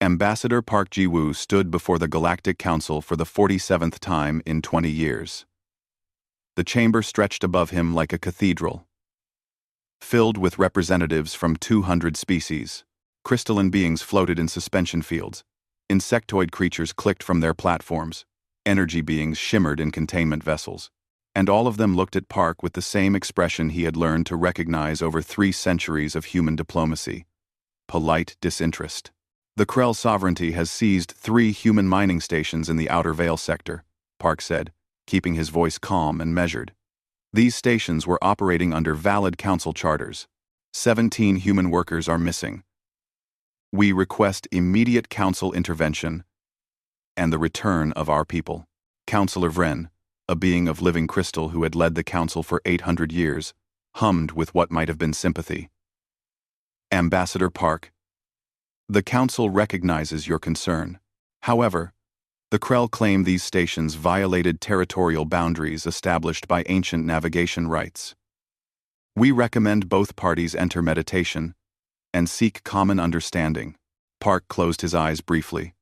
Ambassador Park Ji-woo stood before the Galactic Council for the 47th time in 20 years. The chamber stretched above him like a cathedral, filled with representatives from 200 species. Crystalline beings floated in suspension fields. Insectoid creatures clicked from their platforms. Energy beings shimmered in containment vessels. And all of them looked at Park with the same expression he had learned to recognize over 3 centuries of human diplomacy: polite disinterest. The Krell sovereignty has seized 3 human mining stations in the Outer Veil sector, Park said, keeping his voice calm and measured. These stations were operating under valid council charters. 17 human workers are missing. We request immediate council intervention and the return of our people. Councillor Vren, a being of living crystal who had led the council for 800 years, hummed with what might have been sympathy. Ambassador Park, the council recognizes your concern. However, the Krell claim these stations violated territorial boundaries established by ancient navigation rights. We recommend both parties enter meditation and seek common understanding. Park closed his eyes briefly.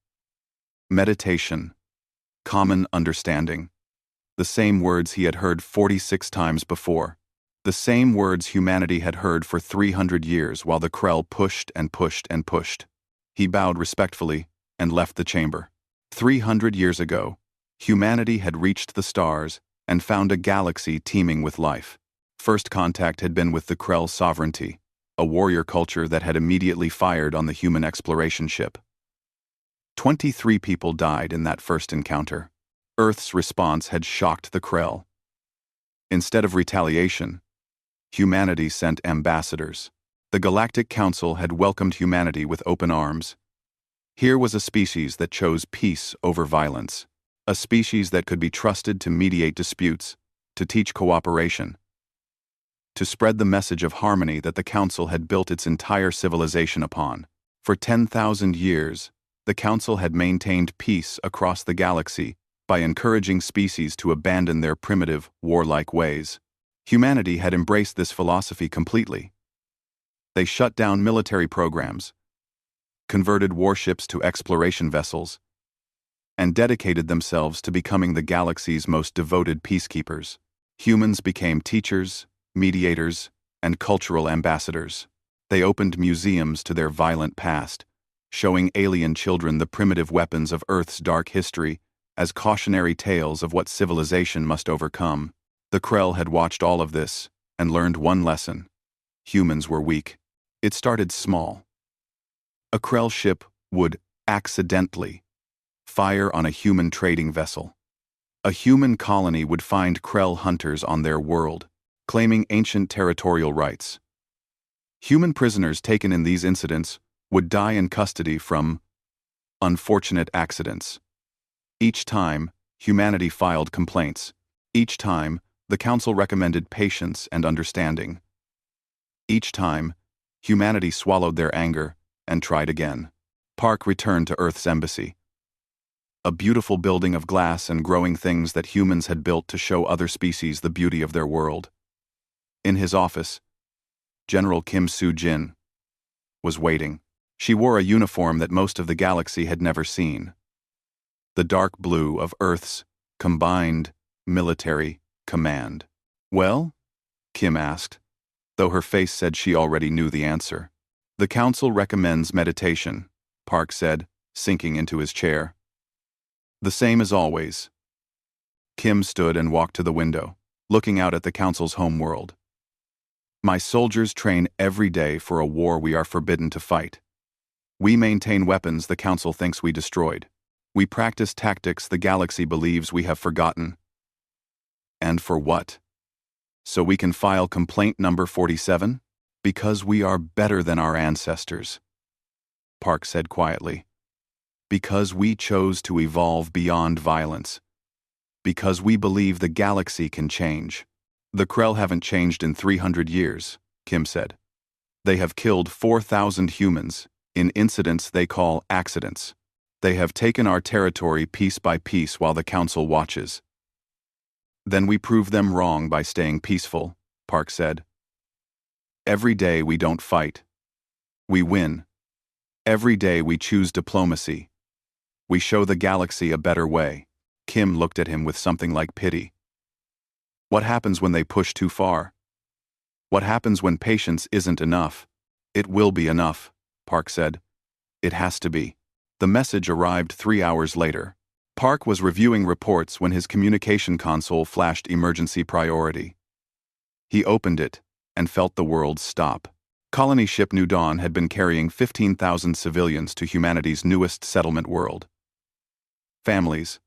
Meditation. Common understanding. The same words he had heard 46 times before. The same words humanity had heard for 300 years while the Krell pushed and pushed and pushed. He bowed respectfully and left the chamber. 300 years ago, humanity had reached the stars and found a galaxy teeming with life. First contact had been with the Krell sovereignty, a warrior culture that had immediately fired on the human exploration ship. 23 people died in that first encounter. Earth's response had shocked the Krell. Instead of retaliation, humanity sent ambassadors. The Galactic Council had welcomed humanity with open arms. Here was a species that chose peace over violence, a species that could be trusted to mediate disputes, to teach cooperation, to spread the message of harmony that the Council had built its entire civilization upon. For 10,000 years, the Council had maintained peace across the galaxy by encouraging species to abandon their primitive, warlike ways. Humanity had embraced this philosophy completely. They shut down military programs, converted warships to exploration vessels, and dedicated themselves to becoming the galaxy's most devoted peacekeepers. Humans became teachers, mediators, and cultural ambassadors. They opened museums to their violent past, showing alien children the primitive weapons of Earth's dark history as cautionary tales of what civilization must overcome. The Krell had watched all of this and learned one lesson: humans were weak. It started small. A Krell ship would accidentally fire on a human trading vessel. A human colony would find Krell hunters on their world, claiming ancient territorial rights. Human prisoners taken in these incidents would die in custody from unfortunate accidents. Each time, humanity filed complaints. Each time, the Council recommended patience and understanding. Each time, humanity swallowed their anger and tried again. Park returned to Earth's embassy, a beautiful building of glass and growing things that humans had built to show other species the beauty of their world. In his office, General Kim Soo-jin was waiting. She wore a uniform that most of the galaxy had never seen: the dark blue of Earth's combined military command. "Well?" Kim asked, though her face said she already knew the answer. "The Council recommends meditation," Park said, sinking into his chair. "The same as always." Kim stood and walked to the window, looking out at the Council's homeworld. "My soldiers train every day for a war we are forbidden to fight. We maintain weapons the Council thinks we destroyed. We practice tactics the galaxy believes we have forgotten. And for what? So we can file complaint number 47? Because we are better than our ancestors," Park said quietly. "Because we chose to evolve beyond violence. Because we believe the galaxy can change." "The Krell haven't changed in 300 years, Kim said. "They have killed 4,000 humans in incidents they call accidents. They have taken our territory piece by piece while the Council watches." "Then we prove them wrong by staying peaceful," Park said. "Every day we don't fight. We win. Every day we choose diplomacy. We show the galaxy a better way. Kim looked at him with something like pity. What happens when they push too far? What happens when patience isn't enough? It will be enough, Park said. It has to be. The message arrived 3 hours later. Park was reviewing reports when his communication console flashed emergency priority. He opened it and felt the world stop. Colony ship New Dawn had been carrying 15,000 civilians to humanity's newest settlement world. Families,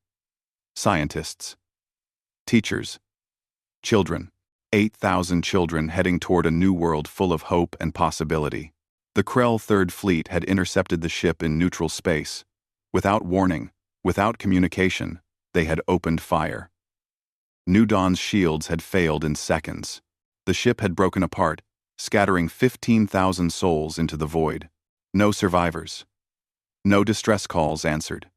scientists, teachers, children. 8,000 children heading toward a new world full of hope and possibility. The Krell Third Fleet had intercepted the ship in neutral space. Without warning, without communication, they had opened fire. New Dawn's shields had failed in seconds. The ship had broken apart, scattering 15,000 souls into the void. No survivors. No distress calls answered.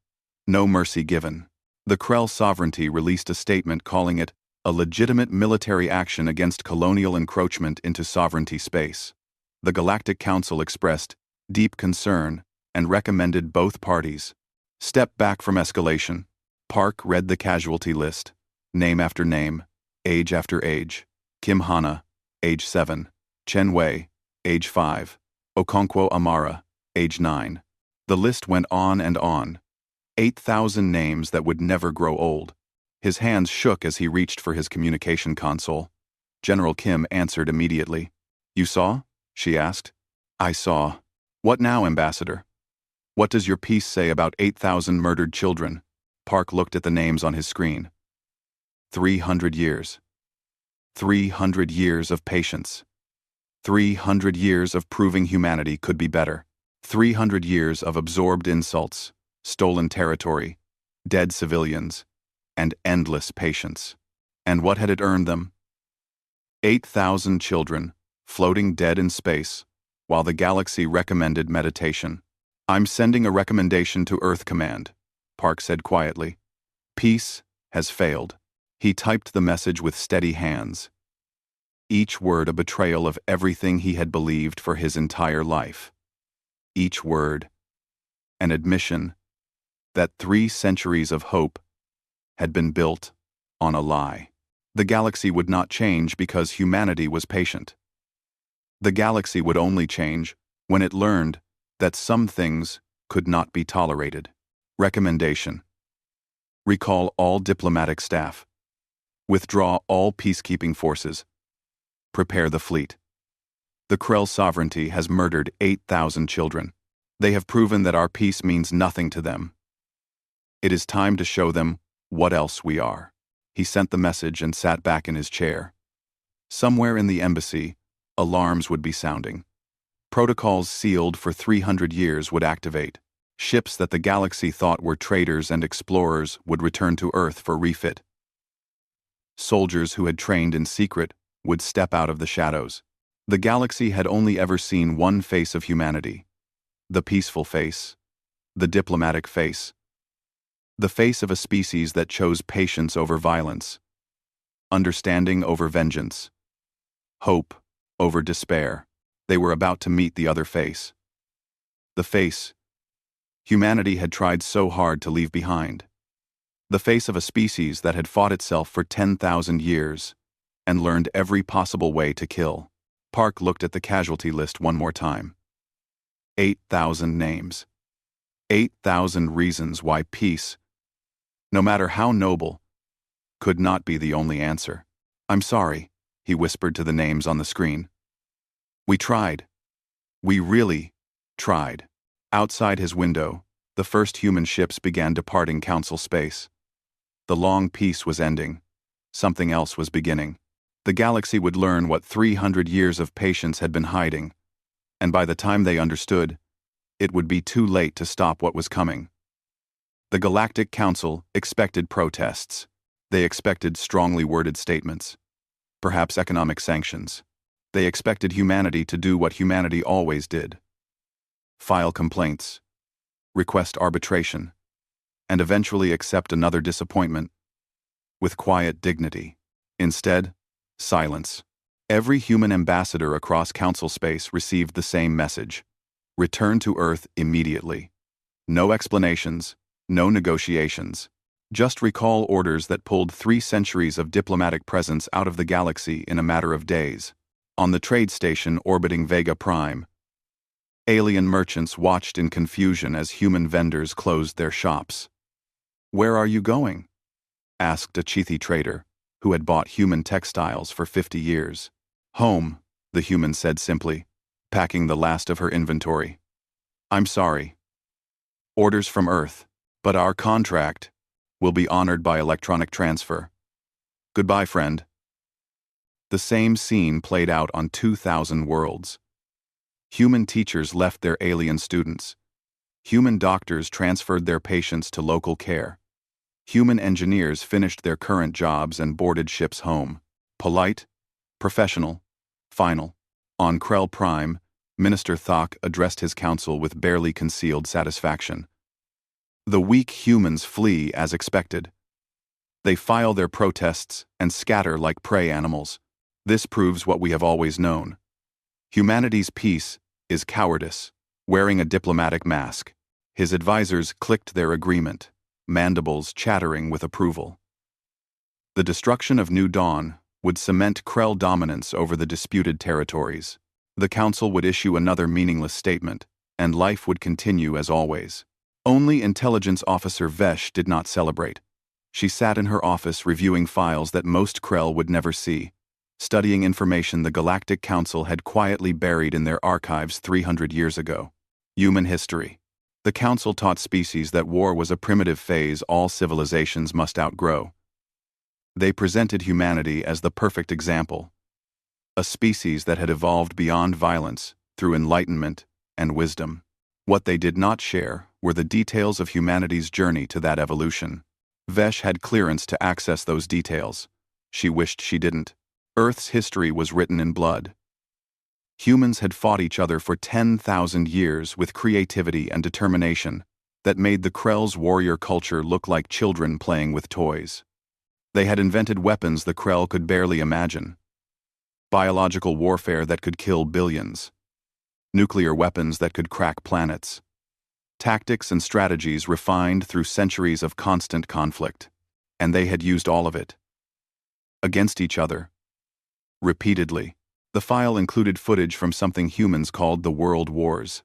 No mercy given. The Krell Sovereignty released a statement calling it a legitimate military action against colonial encroachment into sovereignty space. The Galactic Council expressed deep concern and recommended both parties step back from escalation. Park read the casualty list, name after name, age after age. Kim Hana, age 7. Chen Wei, age 5. Okonkwo Amara, age 9. The list went on and on. 8,000 names that would never grow old. His hands shook as he reached for his communication console. General Kim answered immediately. You saw? She asked. I saw. What now, Ambassador? What does your piece say about 8,000 murdered children? Park looked at the names on his screen. 300 years. 300 years of patience. 300 years of proving humanity could be better. 300 years of absorbed insults, stolen territory, dead civilians, and endless patience. And what had it earned them? 8,000 children, floating dead in space, while the galaxy recommended meditation. I'm sending a recommendation to Earth Command, Park said quietly. Peace has failed. He typed the message with steady hands. Each word a betrayal of everything he had believed for his entire life. Each word an admission that 3 centuries of hope had been built on a lie. The galaxy would not change because humanity was patient. The galaxy would only change when it learned that some things could not be tolerated. Recommendation: recall all diplomatic staff. Withdraw all peacekeeping forces. Prepare the fleet. The Krell Sovereignty has murdered 8,000 children. They have proven that our peace means nothing to them. It is time to show them what else we are. He sent the message and sat back in his chair. Somewhere in the embassy, alarms would be sounding. Protocols sealed for 300 years would activate. Ships that the galaxy thought were traders and explorers would return to Earth for refit. Soldiers who had trained in secret would step out of the shadows. The galaxy had only ever seen one face of humanity. The peaceful face. The diplomatic face. The face of a species that chose patience over violence. Understanding over vengeance. Hope over despair. They were about to meet the other face. The face humanity had tried so hard to leave behind. The face of a species that had fought itself for 10,000 years and learned every possible way to kill. Park looked at the casualty list one more time. 8,000 names. 8,000 reasons why peace, no matter how noble, could not be the only answer. I'm sorry, he whispered to the names on the screen. We tried. We really tried. Outside his window, the first human ships began departing Council space. The long peace was ending. Something else was beginning. The galaxy would learn what 300 years of patience had been hiding, and by the time they understood, it would be too late to stop what was coming. The Galactic Council expected protests. They expected strongly worded statements. Perhaps economic sanctions. They expected humanity to do what humanity always did. File complaints. Request arbitration. And eventually accept another disappointment with quiet dignity. Instead, silence. Every human ambassador across Council space received the same message. Return to Earth immediately. No explanations, no negotiations. Just recall orders that pulled 3 centuries of diplomatic presence out of the galaxy in a matter of days. On the trade station orbiting Vega Prime, alien merchants watched in confusion as human vendors closed their shops. "Where are you going?" asked a Chithi trader, who had bought human textiles for 50 years. "Home," the human said simply, packing the last of her inventory. "I'm sorry. Orders from Earth, but our contract will be honored by electronic transfer. Goodbye, friend." The same scene played out on 2,000 worlds. Human teachers left their alien students. Human doctors transferred their patients to local care. Human engineers finished their current jobs and boarded ships home. Polite, professional, final. On Krell Prime, Minister Thok addressed his council with barely concealed satisfaction. The weak humans flee as expected. They file their protests and scatter like prey animals. This proves what we have always known. Humanity's peace is cowardice, wearing a diplomatic mask. His advisors clicked their agreement, mandibles chattering with approval. The destruction of New Dawn would cement Krell dominance over the disputed territories. The Council would issue another meaningless statement, and life would continue as always. Only Intelligence Officer Vesh did not celebrate. She sat in her office reviewing files that most Krell would never see, studying information the Galactic Council had quietly buried in their archives 300 years ago. Human history. The Council taught species that war was a primitive phase all civilizations must outgrow. They presented humanity as the perfect example. A species that had evolved beyond violence through enlightenment and wisdom. What they did not share were the details of humanity's journey to that evolution. Vesh had clearance to access those details. She wished she didn't. Earth's history was written in blood. Humans had fought each other for 10,000 years with creativity and determination that made the Krell's warrior culture look like children playing with toys. They had invented weapons the Krell could barely imagine. Biological warfare that could kill billions. Nuclear weapons that could crack planets. Tactics and strategies refined through centuries of constant conflict. And they had used all of it. Against each other. Repeatedly. The file included footage from something humans called the World Wars.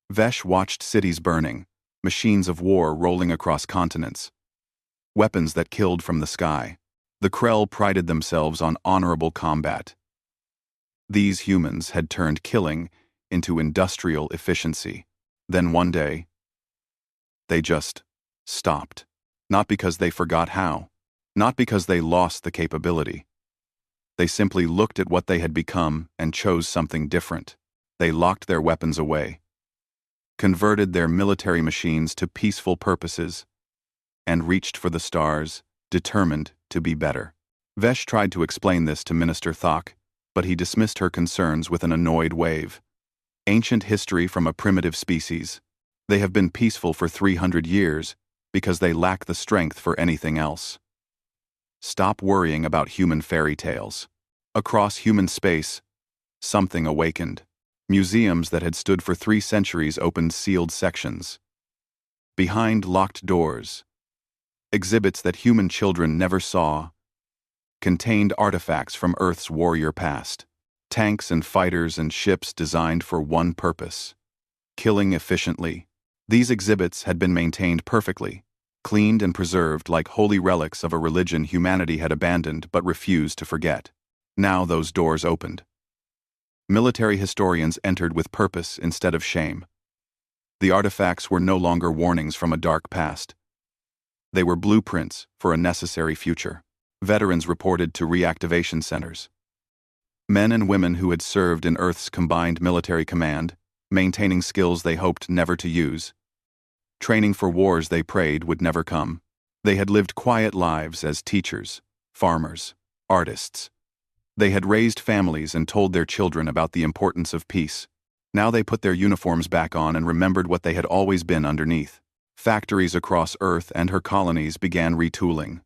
Vesh watched cities burning, machines of war rolling across continents. Weapons that killed from the sky. The Krell prided themselves on honorable combat. These humans had turned killing into industrial efficiency. Then one day, they just stopped. Not because they forgot how. Not because they lost the capability. They simply looked at what they had become and chose something different. They locked their weapons away, converted their military machines to peaceful purposes, and reached for the stars, determined to be better. Vesh tried to explain this to Minister Thok, but he dismissed her concerns with an annoyed wave. Ancient history from a primitive species. They have been peaceful for 300 years because they lack the strength for anything else. Stop worrying about human fairy tales. Across human space, something awakened. Museums that had stood for 3 centuries opened sealed sections. Behind locked doors, exhibits that human children never saw contained artifacts from Earth's warrior past. Tanks and fighters and ships designed for one purpose: killing efficiently. These exhibits had been maintained perfectly, cleaned and preserved like holy relics of a religion humanity had abandoned but refused to forget. Now those doors opened. Military historians entered with purpose instead of shame. The artifacts were no longer warnings from a dark past. They were blueprints for a necessary future. Veterans reported to reactivation centers. Men and women who had served in Earth's combined military command, maintaining skills they hoped never to use. Training for wars they prayed would never come. They had lived quiet lives as teachers, farmers, artists. They had raised families and told their children about the importance of peace. Now they put their uniforms back on and remembered what they had always been underneath. Factories across Earth and her colonies began retooling.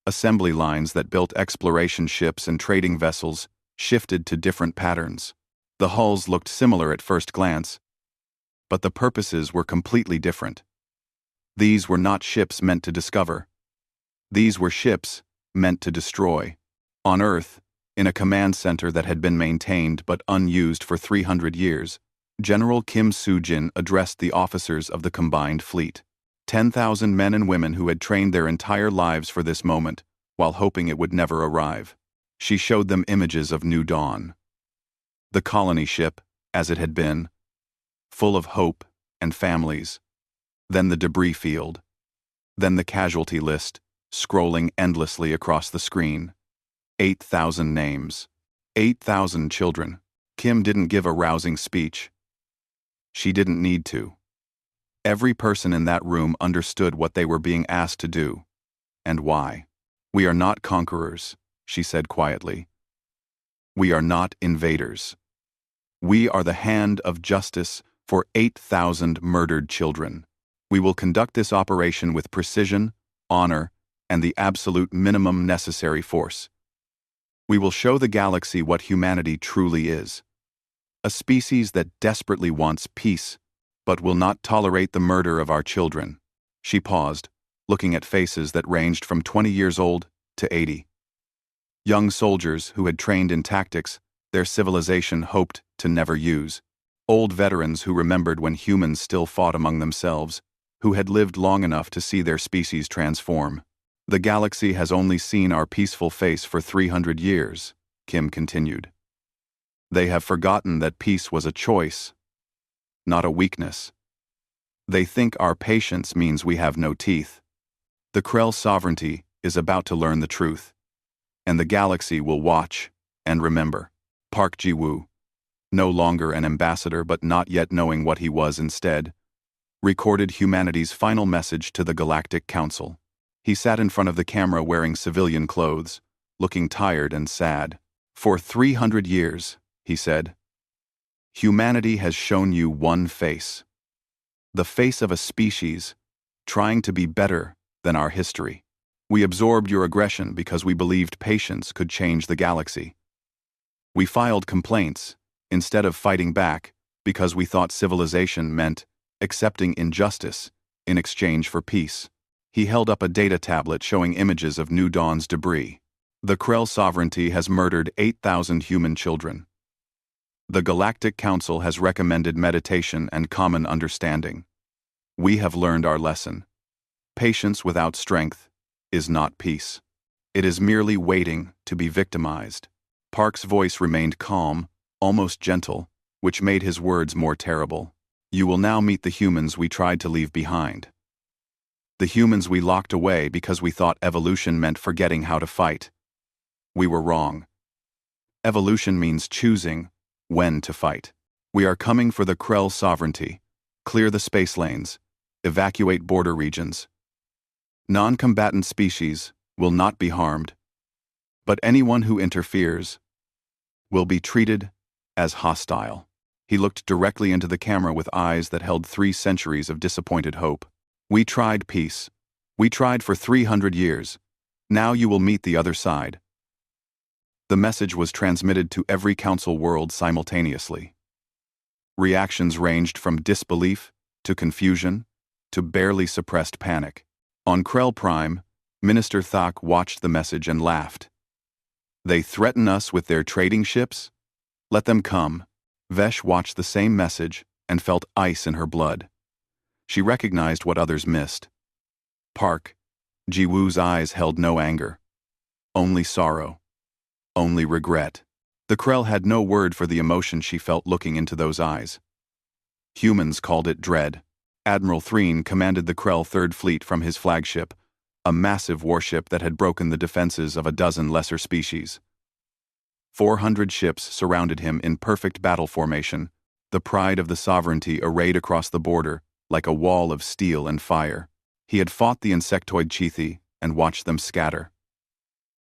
Assembly lines that built exploration ships and trading vessels shifted to different patterns. The hulls looked similar at first glance, but the purposes were completely different. These were not ships meant to discover. These were ships meant to destroy. On Earth, in a command center that had been maintained but unused for 300 years, General Kim Soo-jin addressed the officers of the combined fleet. 10,000 men and women who had trained their entire lives for this moment, while hoping it would never arrive. She showed them images of New Dawn. The colony ship, as it had been, full of hope and families. Then the debris field. Then the casualty list, scrolling endlessly across the screen. 8,000 names. 8,000 children. Kim didn't give a rousing speech. She didn't need to. Every person in that room understood what they were being asked to do, and why. "We are not conquerors," she said quietly. "We are not invaders. We are the hand of justice for 8,000 murdered children. We will conduct this operation with precision, honor, and the absolute minimum necessary force. We will show the galaxy what humanity truly is. A species that desperately wants peace, but will not tolerate the murder of our children." She paused, looking at faces that ranged from 20 years old to 80. Young soldiers who had trained in tactics their civilization hoped to never use. Old veterans who remembered when humans still fought among themselves, who had lived long enough to see their species transform. "The galaxy has only seen our peaceful face for 300 years, Kim continued. "They have forgotten that peace was a choice, not a weakness. They think our patience means we have no teeth. The Krell sovereignty is about to learn the truth, and the galaxy will watch and remember." Park Ji-woo, no longer an ambassador but not yet knowing what he was instead, recorded humanity's final message to the Galactic Council. He sat in front of the camera wearing civilian clothes, looking tired and sad. "For 300 years, he said, humanity has shown you one face. The face of a species trying to be better than our history. We absorbed your aggression because we believed patience could change the galaxy. We filed complaints instead of fighting back because we thought civilization meant accepting injustice in exchange for peace." He held up a data tablet showing images of New Dawn's debris. "The Krell sovereignty has murdered 8,000 human children. The Galactic Council has recommended meditation and common understanding. We have learned our lesson. Patience without strength is not peace. It is merely waiting to be victimized." Park's voice remained calm, almost gentle, which made his words more terrible. "You will now meet the humans we tried to leave behind. The humans we locked away because we thought evolution meant forgetting how to fight. We were wrong. Evolution means choosing when to fight. We are coming for the Krell sovereignty. Clear the space lanes. Evacuate border regions. Non-combatant species will not be harmed, but anyone who interferes will be treated as hostile." He looked directly into the camera with eyes that held 3 centuries of disappointed hope. "We tried peace. We tried for 300 years. Now you will meet the other side." The message was transmitted to every council world simultaneously. Reactions ranged from disbelief to confusion to barely suppressed panic. On Krell Prime, Minister Thak watched the message and laughed. "They threaten us with their trading ships? Let them come." Vesh watched the same message and felt ice in her blood. She recognized what others missed. Park Ji-woo's eyes held no anger. Only sorrow. Only regret. The Krell had no word for the emotion she felt looking into those eyes. Humans called it dread. Admiral Threen commanded the Krell Third Fleet from his flagship, a massive warship that had broken the defenses of a dozen lesser species. 400 ships surrounded him in perfect battle formation, the pride of the sovereignty arrayed across the border like a wall of steel and fire. He had fought the insectoid Chithi and watched them scatter.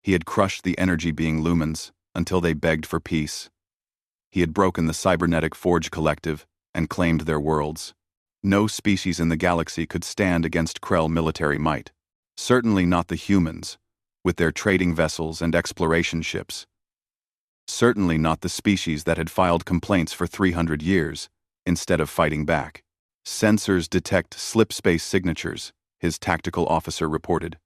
He had crushed the energy-being lumens until they begged for peace. He had broken the cybernetic Forge Collective and claimed their worlds. No species in the galaxy could stand against Krell military might. Certainly not the humans, with their trading vessels and exploration ships. Certainly not the species that had filed complaints for 300 years, instead of fighting back. Sensors detect slip-space signatures, his tactical officer reported.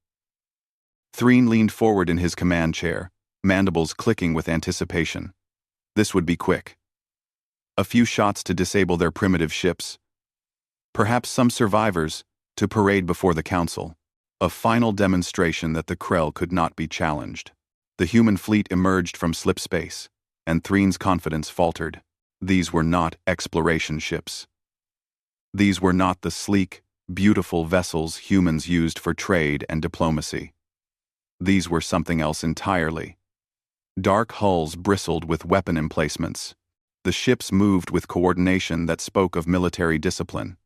Threen leaned forward in his command chair, mandibles clicking with anticipation. This would be quick. A few shots to disable their primitive ships. Perhaps some survivors to parade before the council. A final demonstration that the Krell could not be challenged. The human fleet emerged from slip space, and Threen's confidence faltered. These were not exploration ships. These were not the sleek, beautiful vessels humans used for trade and diplomacy. These were something else entirely. Dark hulls bristled with weapon emplacements. The ships moved with coordination that spoke of military discipline.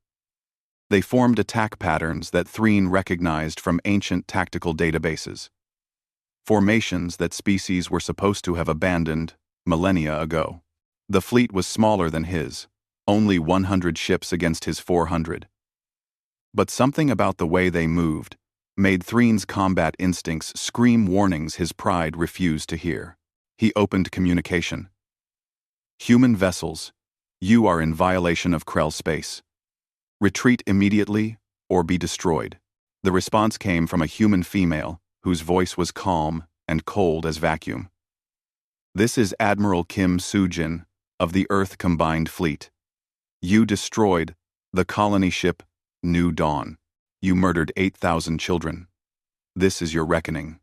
They formed attack patterns that Threen recognized from ancient tactical databases. Formations that species were supposed to have abandoned millennia ago. The fleet was smaller than his, only 100 ships against his 400. But something about the way they moved made Threen's combat instincts scream warnings his pride refused to hear. He opened communication. Human vessels, you are in violation of Krell space. Retreat immediately or be destroyed. The response came from a human female whose voice was calm and cold as vacuum. This is Admiral Kim Soo-jin of the Earth Combined Fleet. You destroyed the colony ship New Dawn. You murdered 8,000 children. This is your reckoning.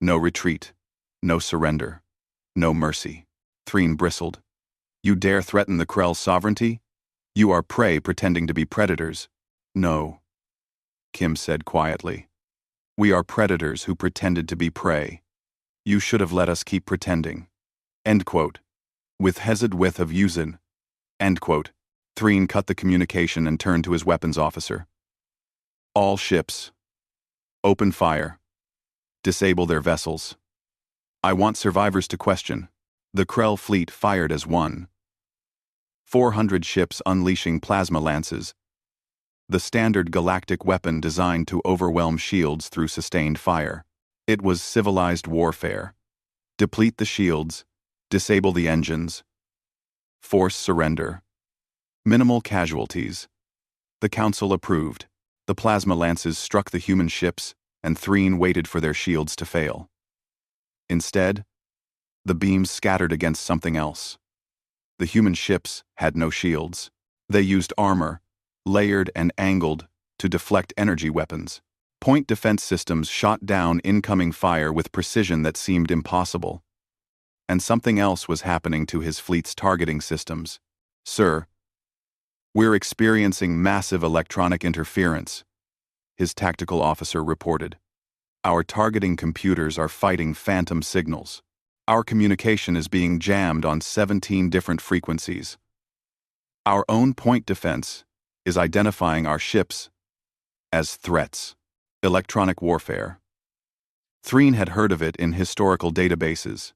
No retreat, no surrender, no mercy. Threen bristled. You dare threaten the Krell's sovereignty? You are prey pretending to be predators. No, Kim said quietly. We are predators who pretended to be prey. You should have let us keep pretending. End quote. With Hezed width of Yuzin. End quote. Threen cut the communication and turned to his weapons officer. All ships. Open fire. Disable their vessels. I want survivors to question. The Krell fleet fired as one. 400 ships unleashing plasma lances. The standard galactic weapon designed to overwhelm shields through sustained fire. It was civilized warfare. Deplete the shields. Disable the engines. Force surrender. Minimal casualties. The council approved. The plasma lances struck the human ships, and Threen waited for their shields to fail. Instead, the beams scattered against something else. The human ships had no shields. They used armor, layered and angled, to deflect energy weapons. Point defense systems shot down incoming fire with precision that seemed impossible. And something else was happening to his fleet's targeting systems. Sir, we're experiencing massive electronic interference, his tactical officer reported. Our targeting computers are fighting phantom signals. Our communication is being jammed on 17 different frequencies. Our own point defense is identifying our ships as threats. Electronic warfare. Threen had heard of it in historical databases.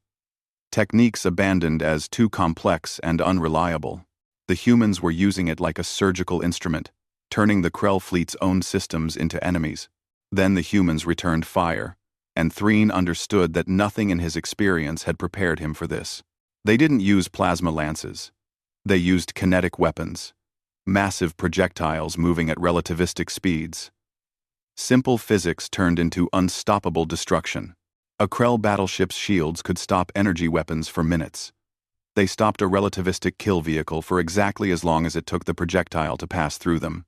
Techniques abandoned as too complex and unreliable. The humans were using it like a surgical instrument, turning the Krell fleet's own systems into enemies. Then the humans returned fire, and Threen understood that nothing in his experience had prepared him for this. They didn't use plasma lances. They used kinetic weapons, massive projectiles moving at relativistic speeds. Simple physics turned into unstoppable destruction. A Krell battleship's shields could stop energy weapons for minutes. They stopped a relativistic kill vehicle for exactly as long as it took the projectile to pass through them.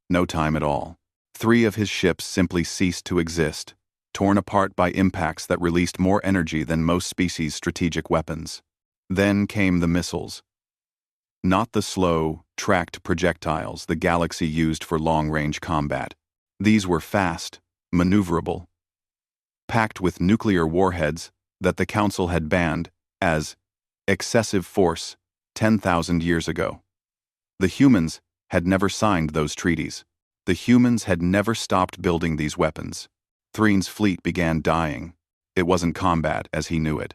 No time at all. 3 of his ships simply ceased to exist, torn apart by impacts that released more energy than most species' strategic weapons. Then came the missiles. Not the slow, tracked projectiles the galaxy used for long-range combat. These were fast, maneuverable, packed with nuclear warheads that the Council had banned as excessive force 10,000 years ago. The humans had never signed those treaties. The humans had never stopped building these weapons. Threen's fleet began dying. It wasn't combat as he knew it.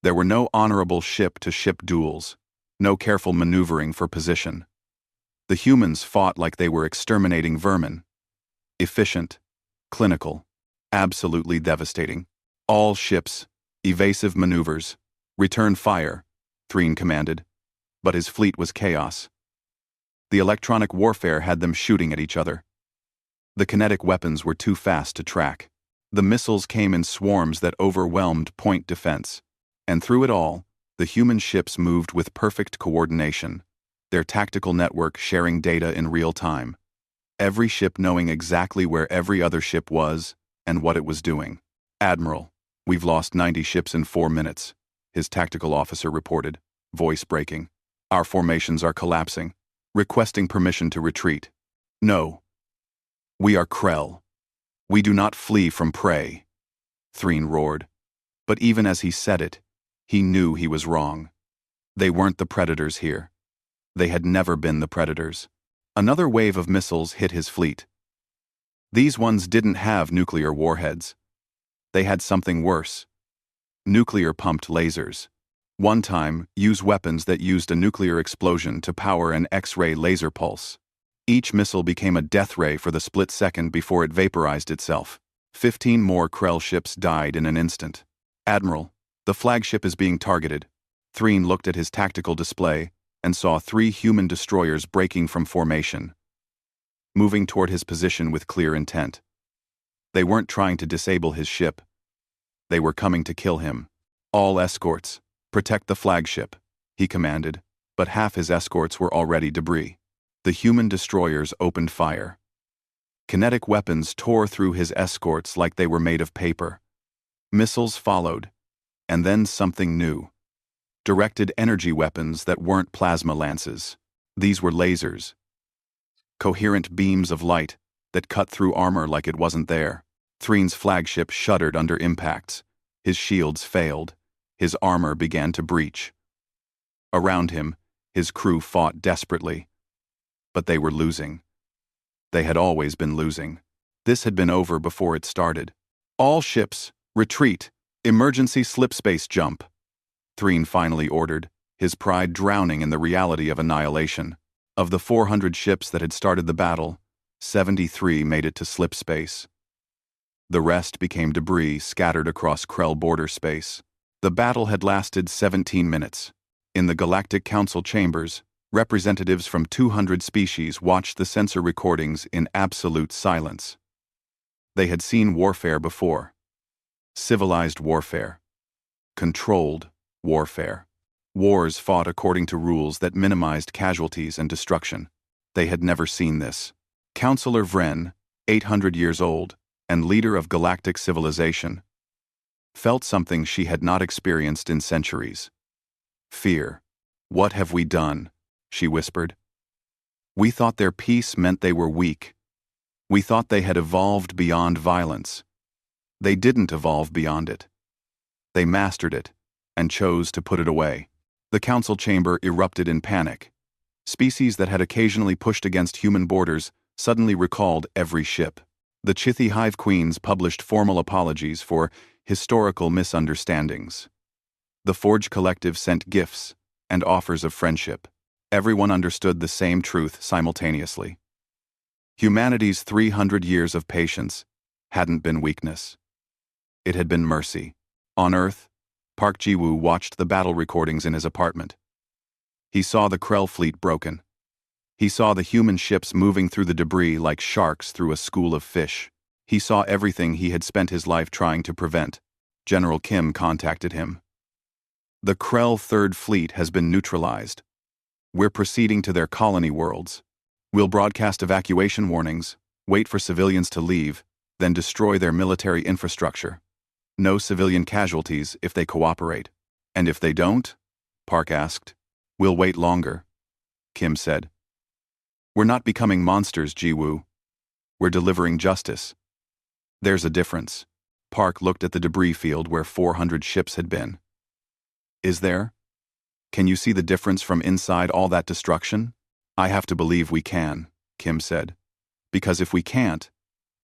There were no honorable ship-to-ship duels, no careful maneuvering for position. The humans fought like they were exterminating vermin. Efficient, clinical, absolutely devastating. All ships, evasive maneuvers, return fire, Threen commanded, but his fleet was chaos. The electronic warfare had them shooting at each other. The kinetic weapons were too fast to track. The missiles came in swarms that overwhelmed point defense. And through it all, the human ships moved with perfect coordination, their tactical network sharing data in real time. Every ship knowing exactly where every other ship was and what it was doing. "Admiral, we've lost 90 ships in 4 minutes," his tactical officer reported, voice breaking. "Our formations are collapsing, requesting permission to retreat." "No. We are Krell. We do not flee from prey," Threen roared. But even as he said it, he knew he was wrong. They weren't the predators here. They had never been the predators. Another wave of missiles hit his fleet. These ones didn't have nuclear warheads. They had something worse. Nuclear-pumped lasers. One time, use weapons that used a nuclear explosion to power an X-ray laser pulse. Each missile became a death ray for the split second before it vaporized itself. 15 more Krell ships died in an instant. "Admiral, the flagship is being targeted." Threen looked at his tactical display and saw 3 human destroyers breaking from formation, moving toward his position with clear intent. They weren't trying to disable his ship. They were coming to kill him. "All escorts, protect the flagship," he commanded, but half his escorts were already debris. The human destroyers opened fire. Kinetic weapons tore through his escorts like they were made of paper. Missiles followed, and then something new. Directed energy weapons that weren't plasma lances. These were lasers. Coherent beams of light that cut through armor like it wasn't there. Threen's flagship shuddered under impacts. His shields failed. His armor began to breach. Around him, his crew fought desperately. But they were losing. They had always been losing. This had been over before it started. "All ships, retreat! Emergency slipspace jump!" Threen finally ordered, his pride drowning in the reality of annihilation. Of the 400 ships that had started the battle, 73 made it to slipspace. The rest became debris scattered across Krell border space. The battle had lasted 17 minutes. In the Galactic Council chambers, representatives from 200 species watched the sensor recordings in absolute silence. They had seen warfare before. Civilized warfare. Controlled warfare. Wars fought according to rules that minimized casualties and destruction. They had never seen this. Counselor Vren, 800 years old, and leader of galactic civilization, felt something she had not experienced in centuries. Fear. "What have we done?" she whispered. "We thought their peace meant they were weak. We thought they had evolved beyond violence. They didn't evolve beyond it. They mastered it, and chose to put it away." The council chamber erupted in panic. Species that had occasionally pushed against human borders suddenly recalled every ship. The Chithi Hive Queens published formal apologies for historical misunderstandings. The Forge Collective sent gifts and offers of friendship. Everyone understood the same truth simultaneously. Humanity's 300 years of patience hadn't been weakness. It had been mercy. On Earth, Park Ji-woo watched the battle recordings in his apartment. He saw the Krell fleet broken. He saw the human ships moving through the debris like sharks through a school of fish. He saw everything he had spent his life trying to prevent. General Kim contacted him. "The Krell Third Fleet has been neutralized. We're proceeding to their colony worlds. We'll broadcast evacuation warnings, wait for civilians to leave, then destroy their military infrastructure. No civilian casualties if they cooperate." "And if they don't?" Park asked. "We'll wait longer," Kim said. "We're not becoming monsters, Ji-woo. We're delivering justice." "There's a difference." Park looked at the debris field where 400 ships had been. "Is there? Can you see the difference from inside all that destruction?" "I have to believe we can," Kim said. "Because if we can't,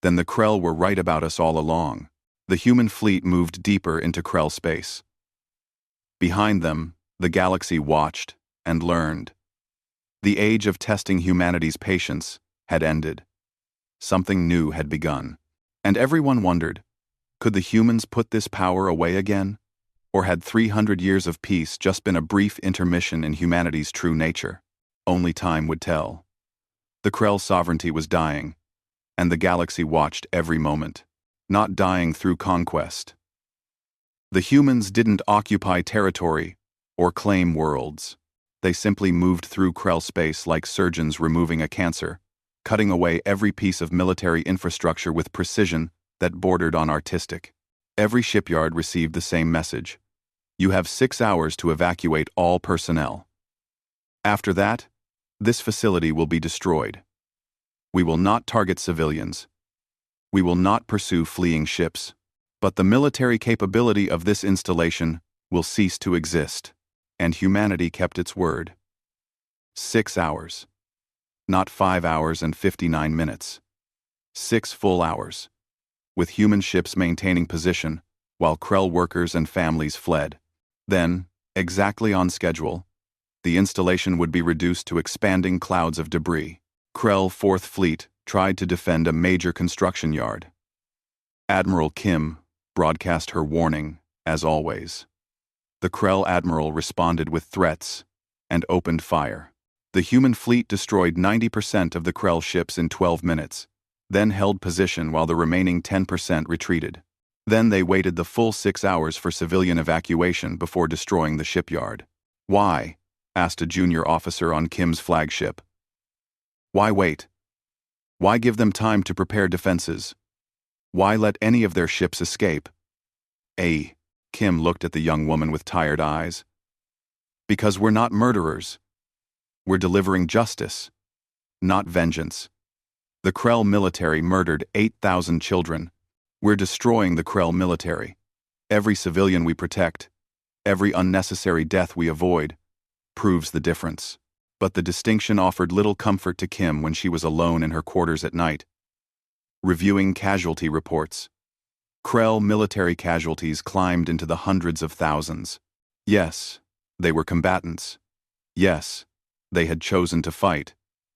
then the Krell were right about us all along." The human fleet moved deeper into Krell space. Behind them, the galaxy watched and learned. The age of testing humanity's patience had ended. Something new had begun. And everyone wondered, could the humans put this power away again? Or had 300 years of peace just been a brief intermission in humanity's true nature? Only time would tell. The Krell sovereignty was dying, and the galaxy watched every moment, not dying through conquest. The humans didn't occupy territory or claim worlds. They simply moved through Krell space like surgeons removing a cancer, cutting away every piece of military infrastructure with precision that bordered on artistic. Every shipyard received the same message. You have 6 hours to evacuate all personnel. After that, this facility will be destroyed. We will not target civilians. We will not pursue fleeing ships. But the military capability of this installation will cease to exist. And humanity kept its word. 6 hours. Not 5 hours and 59 minutes. 6 full hours. With human ships maintaining position, while Krell workers and families fled. Then, exactly on schedule, the installation would be reduced to expanding clouds of debris. Krell 4th Fleet tried to defend a major construction yard. Admiral Kim broadcast her warning, as always. The Krell admiral responded with threats and opened fire. The human fleet destroyed 90% of the Krell ships in 12 minutes, then held position while the remaining 10% retreated. Then they waited the full 6 hours for civilian evacuation before destroying the shipyard. Why? Asked a junior officer on Kim's flagship. Why wait? Why give them time to prepare defenses? Why let any of their ships escape? Kim looked at the young woman with tired eyes. Because we're not murderers. We're delivering justice, not vengeance. The Krell military murdered 8,000 children. We're destroying the Krell military. Every civilian we protect, every unnecessary death we avoid, proves the difference. But the distinction offered little comfort to Kim when she was alone in her quarters at night, reviewing casualty reports. Krell military casualties climbed into the hundreds of thousands. Yes, they were combatants. Yes, they had chosen to fight,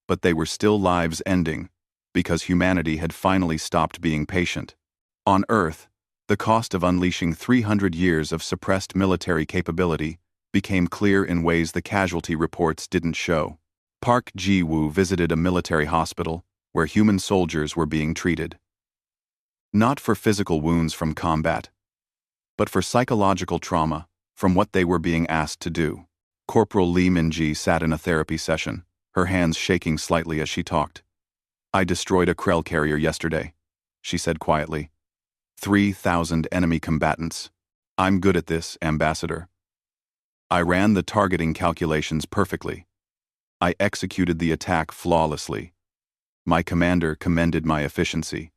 but they were still lives ending, because humanity had finally stopped being patient. On Earth, the cost of unleashing 300 years of suppressed military capability became clear in ways the casualty reports didn't show. Park Ji-woo visited a military hospital where human soldiers were being treated. Not for physical wounds from combat, but for psychological trauma from what they were being asked to do. Corporal Lee Min-ji sat in a therapy session, her hands shaking slightly as she talked. I destroyed a Krell carrier yesterday, she said quietly. 3,000 enemy combatants. I'm good at this, Ambassador. I ran the targeting calculations perfectly. I executed the attack flawlessly. My commander commended my efficiency.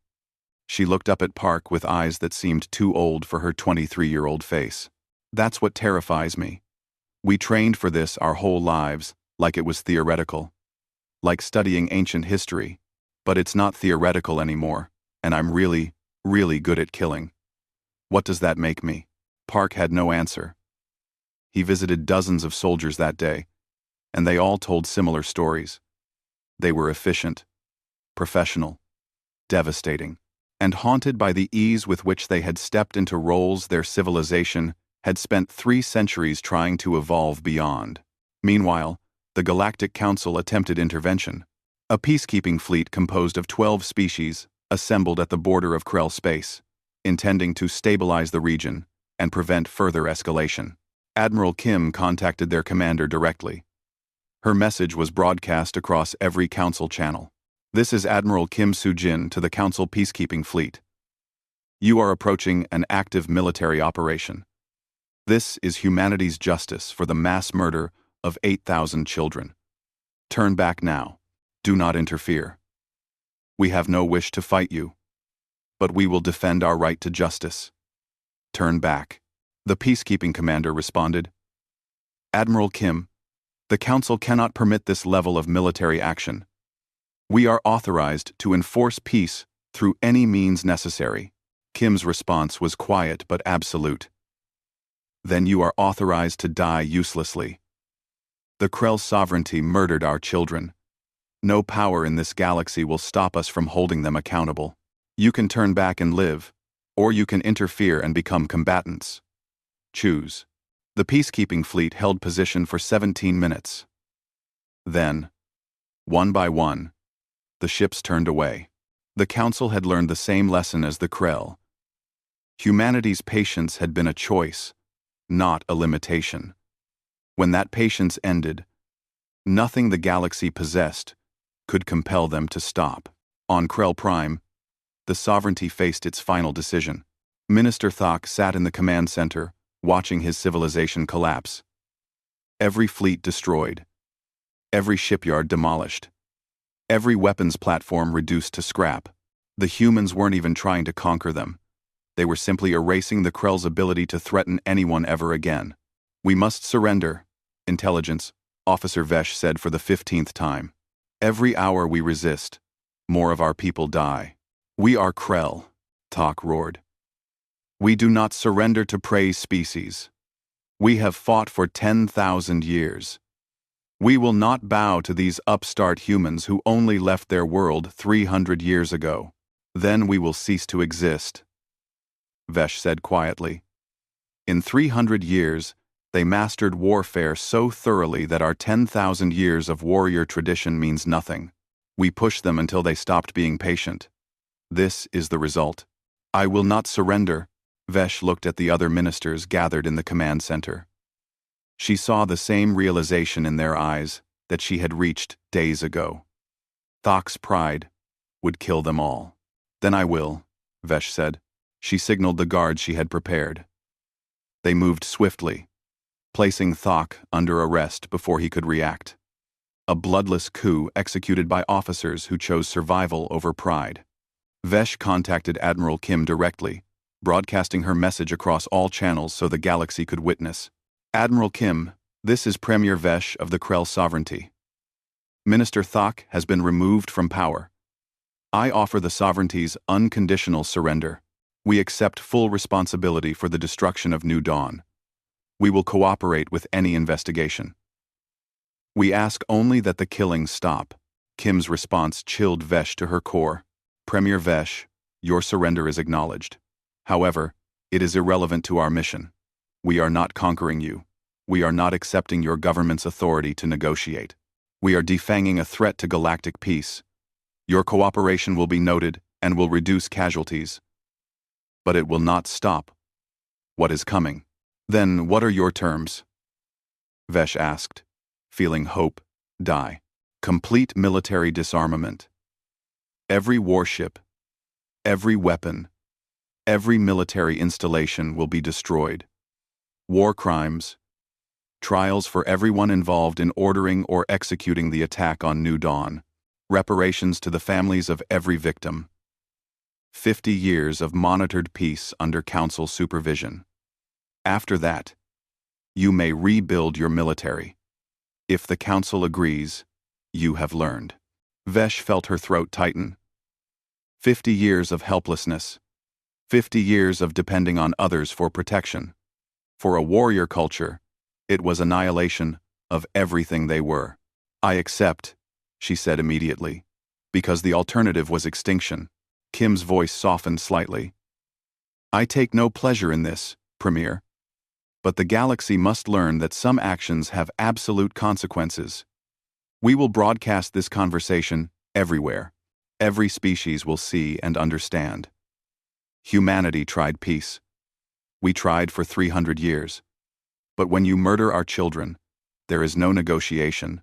She looked up at Park with eyes that seemed too old for her 23-year-old face. That's what terrifies me. We trained for this our whole lives, like it was theoretical. Like studying ancient history. But it's not theoretical anymore, and I'm really good at killing. What does that make me? Park had no answer. He visited dozens of soldiers that day, and they all told similar stories. They were efficient, professional, devastating, and haunted by the ease with which they had stepped into roles their civilization had spent 3 centuries trying to evolve beyond. Meanwhile, the Galactic Council attempted intervention. A peacekeeping fleet composed of 12 species assembled at the border of Krell space, intending to stabilize the region and prevent further escalation. Admiral Kim contacted their commander directly. Her message was broadcast across every council channel. This is Admiral Kim Soo-jin to the Council Peacekeeping Fleet. You are approaching an active military operation. This is humanity's justice for the mass murder of 8,000 children. Turn back now. Do not interfere. We have no wish to fight you, but we will defend our right to justice. Turn back. The peacekeeping commander responded. Admiral Kim, the Council cannot permit this level of military action. We are authorized to enforce peace through any means necessary. Kim's response was quiet but absolute. Then you are authorized to die uselessly. The Krell sovereignty murdered our children. No power in this galaxy will stop us from holding them accountable. You can turn back and live, or you can interfere and become combatants. Choose. The peacekeeping fleet held position for 17 minutes. Then, one by one, The ships turned away. The Council had learned the same lesson as the Krell. Humanity's patience had been a choice, not a limitation. When that patience ended, nothing the galaxy possessed could compel them to stop. On Krell Prime, the sovereignty faced its final decision. Minister Thok sat in the command center, watching his civilization collapse. Every fleet destroyed. Every shipyard demolished. Every weapons platform reduced to scrap. The humans weren't even trying to conquer them. They were simply erasing the Krell's ability to threaten anyone ever again. "We must surrender," Intelligence Officer Vesh said for the 15th time. "Every hour we resist, more of our people die." "We are Krell," Thok roared. "We do not surrender to prey species. We have fought for 10,000 years. We will not bow to these upstart humans who only left their world 300 years ago. Then we will cease to exist," Vesh said quietly. "In 300 years, they mastered warfare so thoroughly that our 10,000 years of warrior tradition means nothing. We pushed them until they stopped being patient. This is the result." "I will not surrender," Vesh looked at the other ministers gathered in the command center. She saw the same realization in their eyes that she had reached days ago. Thok's pride would kill them all. "Then I will," Vesh said. She signaled the guards she had prepared. They moved swiftly, placing Thok under arrest before he could react. A bloodless coup executed by officers who chose survival over pride. Vesh contacted Admiral Kim directly, broadcasting her message across all channels so the galaxy could witness. "Admiral Kim, this is Premier Vesh of the Krell Sovereignty. Minister Thok has been removed from power. I offer the Sovereignty's unconditional surrender. We accept full responsibility for the destruction of New Dawn. We will cooperate with any investigation. We ask only that the killings stop." Kim's response chilled Vesh to her core. "Premier Vesh, your surrender is acknowledged. However, it is irrelevant to our mission. We are not conquering you. We are not accepting your government's authority to negotiate. We are defanging a threat to galactic peace. Your cooperation will be noted and will reduce casualties. But it will not stop what is coming." "Then what are your terms?" Vesh asked, feeling hope die. "Complete military disarmament. Every warship, every weapon, every military installation will be destroyed. War crimes, trials for everyone involved in ordering or executing the attack on New Dawn, reparations to the families of every victim. 50 years of monitored peace under Council supervision. After that, you may rebuild your military. If the Council agrees, you have learned." Vesh felt her throat tighten. 50 years of helplessness. 50 years of depending on others for protection. For a warrior culture, it was annihilation of everything they were. "I accept," she said immediately, because the alternative was extinction. Kim's voice softened slightly. "I take no pleasure in this, Premier. But the galaxy must learn that some actions have absolute consequences. We will broadcast this conversation everywhere. Every species will see and understand. Humanity tried peace. We tried for 300 years. But when you murder our children, there is no negotiation,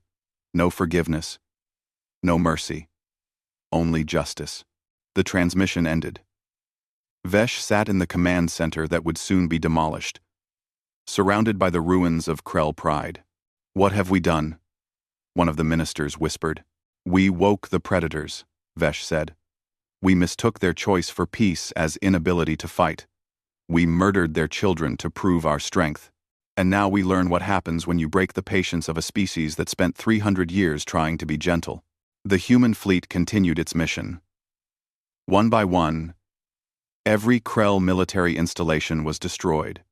no forgiveness, no mercy. Only justice." The transmission ended. Vesh sat in the command center that would soon be demolished, surrounded by the ruins of Krell pride. "What have we done?" one of the ministers whispered. "We woke the predators," Vesh said. "We mistook their choice for peace as inability to fight. We murdered their children to prove our strength. And now we learn what happens when you break the patience of a species that spent 300 years trying to be gentle." The human fleet continued its mission. One by one, every Krell military installation was destroyed.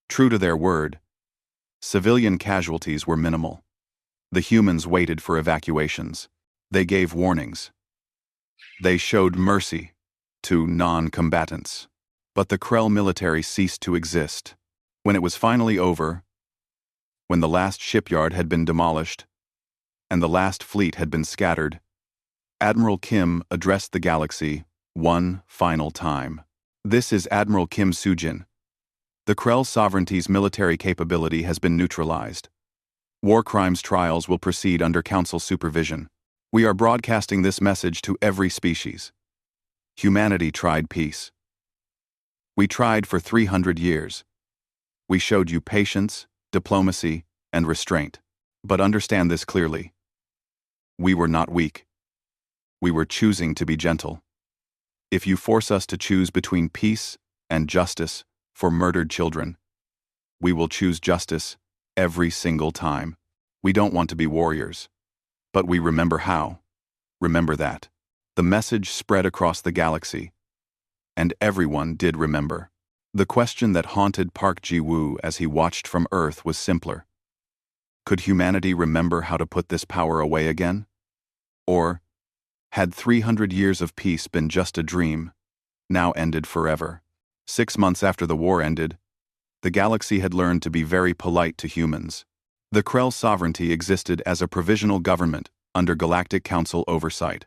True to their word, civilian casualties were minimal. The humans waited for evacuations. They gave warnings. They showed mercy to non-combatants. But the Krell military ceased to exist. When it was finally over, when the last shipyard had been demolished, and the last fleet had been scattered, Admiral Kim addressed the galaxy one final time. This is Admiral Kim Sujin. The Krell sovereignty's military capability has been neutralized. War crimes trials will proceed under Council supervision. We are broadcasting this message to every species. Humanity tried peace. We tried for 300 years. We showed you patience, diplomacy, and restraint. But understand this clearly. We were not weak. We were choosing to be gentle. If you force us to choose between peace and justice for murdered children, we will choose justice every single time. We don't want to be warriors, but we remember how. Remember that. The message spread across the galaxy, and everyone did remember. The question that haunted Park Ji-woo as he watched from Earth was simpler. Could humanity remember how to put this power away again? Or had 300 years of peace been just a dream, now ended forever? 6 months after the war ended, the galaxy had learned to be very polite to humans. The Krell sovereignty existed as a provisional government under Galactic Council oversight.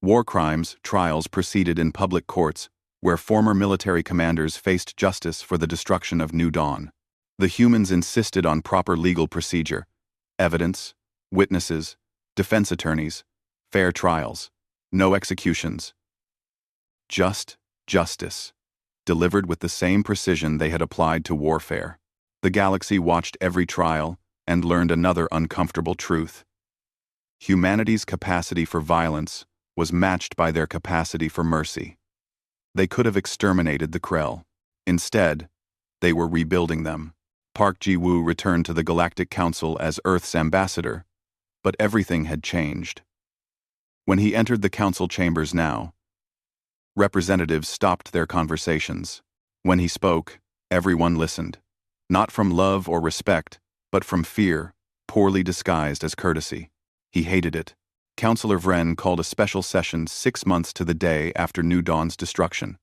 War crimes trials proceeded in public courts where former military commanders faced justice for the destruction of New Dawn. The humans insisted on proper legal procedure, evidence, witnesses, defense attorneys, fair trials, no executions. Just justice, delivered with the same precision they had applied to warfare. The galaxy watched every trial and learned another uncomfortable truth. Humanity's capacity for violence was matched by their capacity for mercy. They could have exterminated the Krell. Instead, they were rebuilding them. Park Ji-woo returned to the Galactic Council as Earth's ambassador, but everything had changed. When he entered the council chambers now, representatives stopped their conversations. When he spoke, everyone listened, not from love or respect, but from fear, poorly disguised as courtesy. He hated it. Councillor Vren called a special session 6 months to the day after New Dawn's destruction.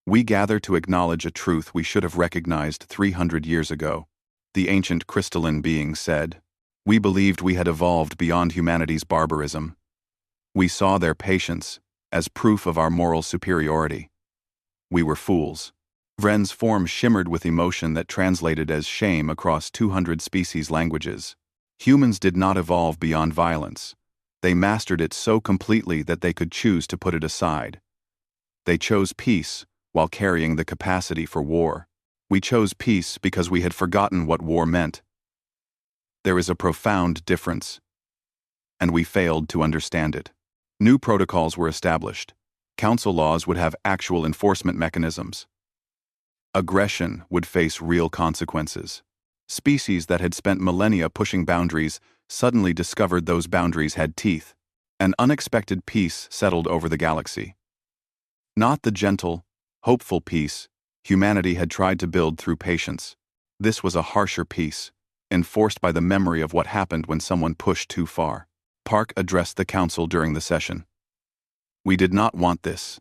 We gather to acknowledge a truth we should have recognized 300 years ago, the ancient crystalline being said. We believed we had evolved beyond humanity's barbarism. We saw their patience as proof of our moral superiority. We were fools. Vren's form shimmered with emotion that translated as shame across 200 species languages. Humans did not evolve beyond violence. They mastered it so completely that they could choose to put it aside. They chose peace while carrying the capacity for war. We chose peace because we had forgotten what war meant. There is a profound difference, and we failed to understand it. New protocols were established. Council laws would have actual enforcement mechanisms. Aggression would face real consequences. Species that had spent millennia pushing boundaries suddenly discovered those boundaries had teeth. An unexpected peace settled over the galaxy. Not the gentle, hopeful peace humanity had tried to build through patience. This was a harsher peace, enforced by the memory of what happened when someone pushed too far. Park addressed the council during the session. We did not want this,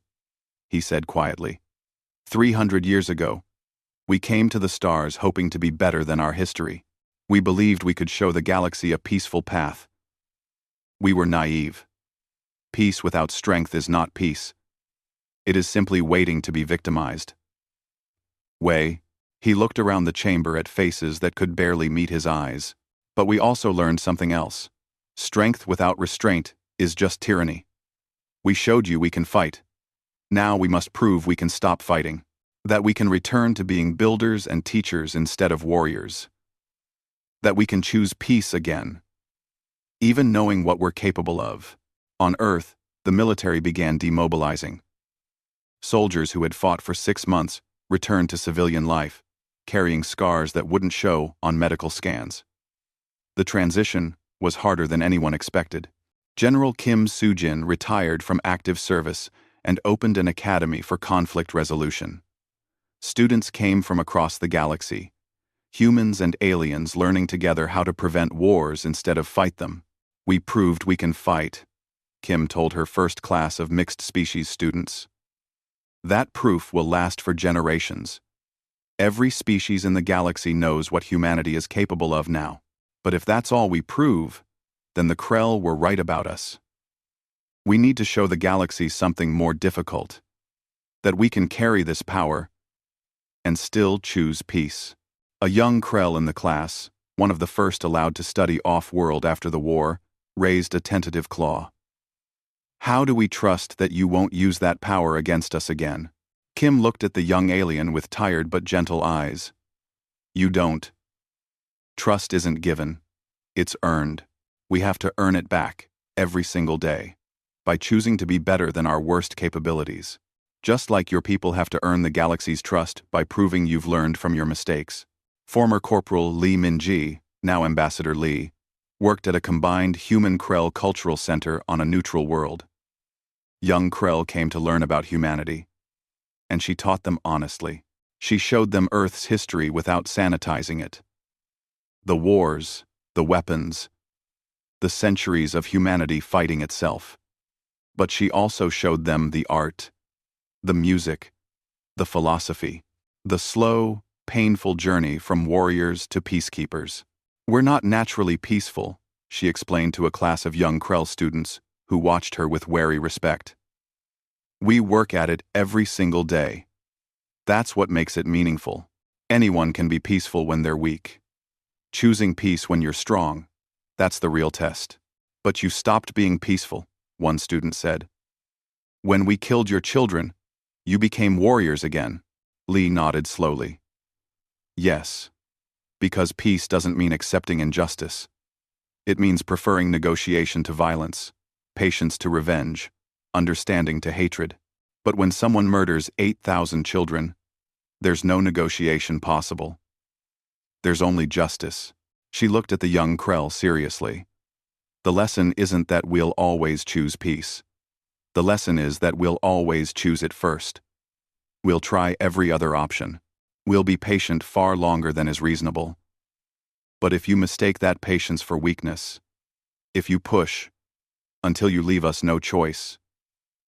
he said quietly. 300 years ago, we came to the stars hoping to be better than our history. We believed we could show the galaxy a peaceful path. We were naive. Peace without strength is not peace. It is simply waiting to be victimized. He looked around the chamber at faces that could barely meet his eyes. But we also learned something else. Strength without restraint is just tyranny. We showed you we can fight. Now we must prove we can stop fighting. That we can return to being builders and teachers instead of warriors. That we can choose peace again, even knowing what we're capable of. On Earth, the military began demobilizing. Soldiers who had fought for 6 months returned to civilian life, carrying scars that wouldn't show on medical scans. The transition was harder than anyone expected. General Kim Soo-jin retired from active service and opened an academy for conflict resolution. Students came from across the galaxy, humans and aliens learning together how to prevent wars instead of fight them. We proved we can fight, Kim told her first class of mixed-species students. That proof will last for generations. Every species in the galaxy knows what humanity is capable of now. But if that's all we prove, then the Krell were right about us. We need to show the galaxy something more difficult. That we can carry this power and still choose peace. A young Krell in the class, one of the first allowed to study off-world after the war, raised a tentative claw. How do we trust that you won't use that power against us again? Kim looked at the young alien with tired but gentle eyes. You don't. Trust isn't given. It's earned. We have to earn it back, every single day, by choosing to be better than our worst capabilities. Just like your people have to earn the galaxy's trust by proving you've learned from your mistakes. Former Corporal Lee Min-ji, now Ambassador Lee, worked at a combined human-Krell cultural center on a neutral world. Young Krell came to learn about humanity, and she taught them honestly. She showed them Earth's history without sanitizing it. The wars, the weapons, the centuries of humanity fighting itself. But she also showed them the art, the music, the philosophy, the slow, painful journey from warriors to peacekeepers. We're not naturally peaceful, she explained to a class of young Krell students who watched her with wary respect. We work at it every single day. That's what makes it meaningful. Anyone can be peaceful when they're weak. Choosing peace when you're strong, that's the real test. But you stopped being peaceful, one student said. When we killed your children, you became warriors again, Lee nodded slowly. Yes, because peace doesn't mean accepting injustice. It means preferring negotiation to violence, patience to revenge, understanding to hatred. But when someone murders 8,000 children, there's no negotiation possible. There's only justice. She looked at the young Krell seriously. The lesson isn't that we'll always choose peace. The lesson is that we'll always choose it first. We'll try every other option. We'll be patient far longer than is reasonable. But if you mistake that patience for weakness, if you push until you leave us no choice,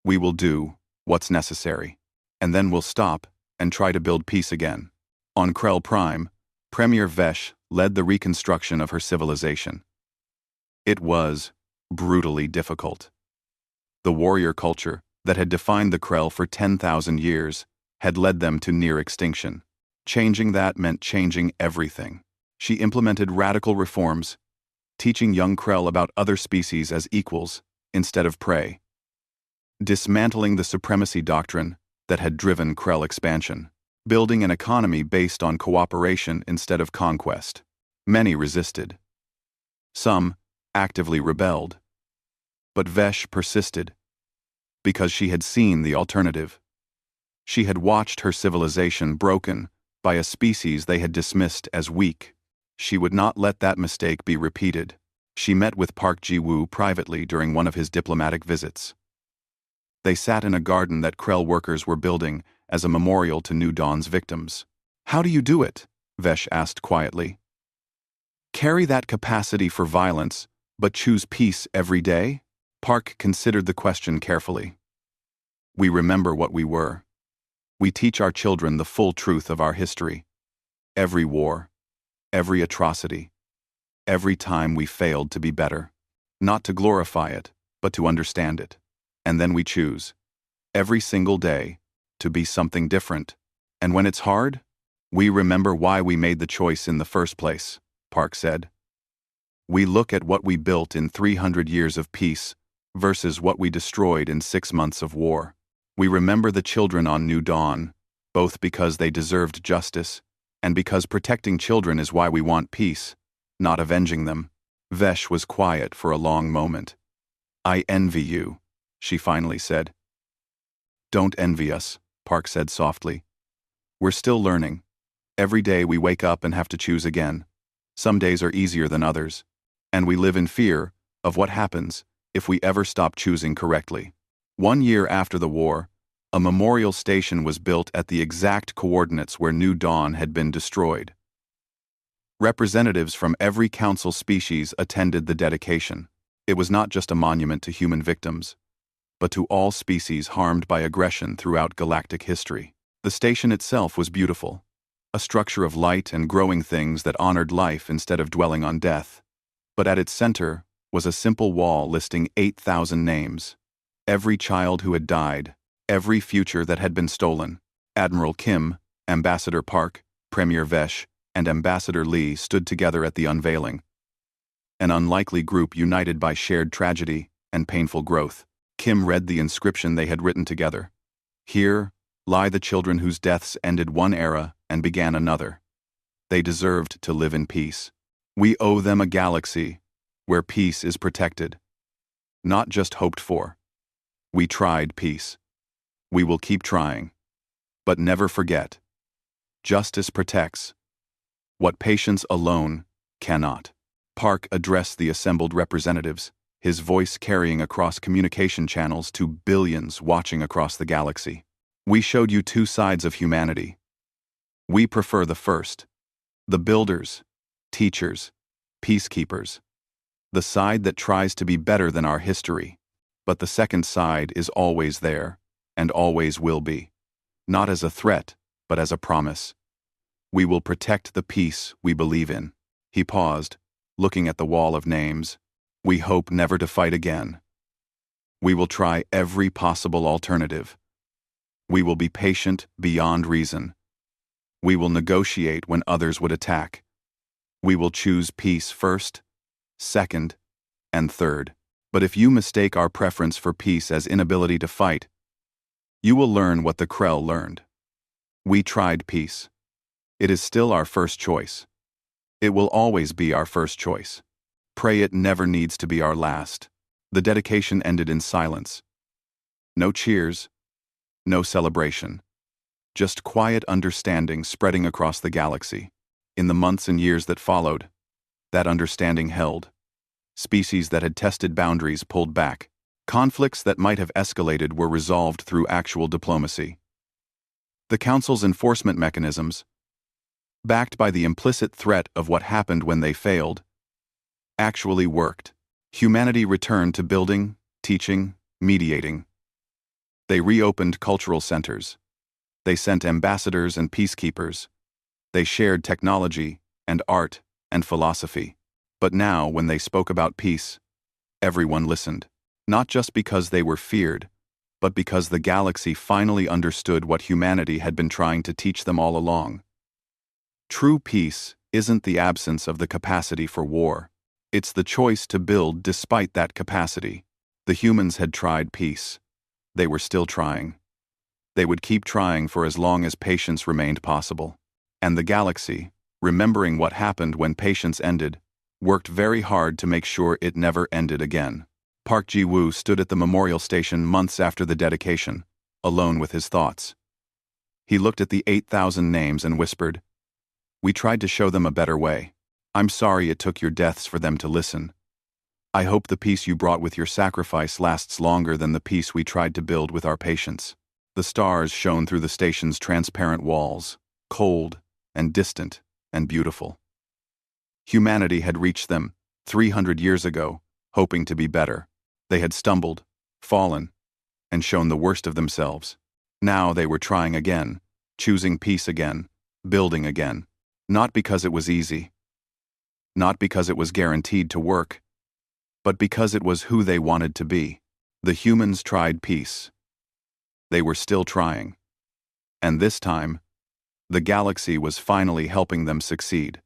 we will do what's necessary. And then we'll stop and try to build peace again. On Krell Prime, Premier Vesh led the reconstruction of her civilization. It was brutally difficult. The warrior culture that had defined the Krell for 10,000 years had led them to near extinction. Changing that meant changing everything. She implemented radical reforms, teaching young Krell about other species as equals instead of prey. Dismantling the supremacy doctrine that had driven Krell expansion. Building an economy based on cooperation instead of conquest. Many resisted. Some actively rebelled. But Vesh persisted, because she had seen the alternative. She had watched her civilization broken by a species they had dismissed as weak. She would not let that mistake be repeated. She met with Park Ji-woo privately during one of his diplomatic visits. They sat in a garden that Krell workers were building as a memorial to New Dawn's victims. How do you do it? Vesh asked quietly. Carry that capacity for violence, but choose peace every day? Park considered the question carefully. We remember what we were. We teach our children the full truth of our history. Every war, every atrocity, every time we failed to be better. Not to glorify it, but to understand it. And then we choose, every single day, to be something different. And when it's hard, we remember why we made the choice in the first place, Park said. We look at what we built in 300 years of peace versus what we destroyed in 6 months of war. We remember the children on New Dawn, both because they deserved justice and because protecting children is why we want peace, not avenging them. Vesh was quiet for a long moment. I envy you, she finally said. Don't envy us, Park said softly. We're still learning. Every day we wake up and have to choose again. Some days are easier than others, and we live in fear of what happens if we ever stop choosing correctly. 1 year after the war, a memorial station was built at the exact coordinates where New Dawn had been destroyed. Representatives from every council species attended the dedication. It was not just a monument to human victims, but to all species harmed by aggression throughout galactic history. The station itself was beautiful, a structure of light and growing things that honored life instead of dwelling on death. But at its center was a simple wall listing 8,000 names. Every child who had died, every future that had been stolen. Admiral Kim, Ambassador Park, Premier Vesh, and Ambassador Lee stood together at the unveiling. An unlikely group united by shared tragedy and painful growth. Kim read the inscription they had written together. Here lie the children whose deaths ended one era and began another. They deserved to live in peace. We owe them a galaxy where peace is protected, not just hoped for. We tried peace. We will keep trying. But never forget, justice protects what patience alone cannot. Park addressed the assembled representatives, his voice carrying across communication channels to billions watching across the galaxy. We showed you two sides of humanity. We prefer the first. The builders, teachers, peacekeepers. The side that tries to be better than our history. But the second side is always there, and always will be. Not as a threat, but as a promise. We will protect the peace we believe in. He paused, looking at the wall of names. We hope never to fight again. We will try every possible alternative. We will be patient beyond reason. We will negotiate when others would attack. We will choose peace first, second, and third. But if you mistake our preference for peace as inability to fight, you will learn what the Krell learned. We tried peace. It is still our first choice. It will always be our first choice. Pray it never needs to be our last. The dedication ended in silence. No cheers, no celebration. Just quiet understanding spreading across the galaxy. In the months and years that followed, that understanding held. Species that had tested boundaries pulled back. Conflicts that might have escalated were resolved through actual diplomacy. The Council's enforcement mechanisms, backed by the implicit threat of what happened when they failed, actually worked. Humanity returned to building, teaching, mediating. They reopened cultural centers. They sent ambassadors and peacekeepers. They shared technology and art and philosophy. But now, when they spoke about peace, everyone listened. Not just because they were feared, but because the galaxy finally understood what humanity had been trying to teach them all along. True peace isn't the absence of the capacity for war. It's the choice to build despite that capacity. The humans had tried peace. They were still trying. They would keep trying for as long as patience remained possible. And the galaxy, remembering what happened when patience ended, worked very hard to make sure it never ended again. Park Ji-woo stood at the memorial station months after the dedication, alone with his thoughts. He looked at the 8,000 names and whispered, "We tried to show them a better way. I'm sorry it took your deaths for them to listen. I hope the peace you brought with your sacrifice lasts longer than the peace we tried to build with our patience." The stars shone through the station's transparent walls, cold and distant and beautiful. Humanity had reached them 300 years ago, hoping to be better. They had stumbled, fallen, and shown the worst of themselves. Now they were trying again, choosing peace again, building again. Not because it was easy. Not because it was guaranteed to work. But because it was who they wanted to be. The humans tried peace. They were still trying. And this time, the galaxy was finally helping them succeed.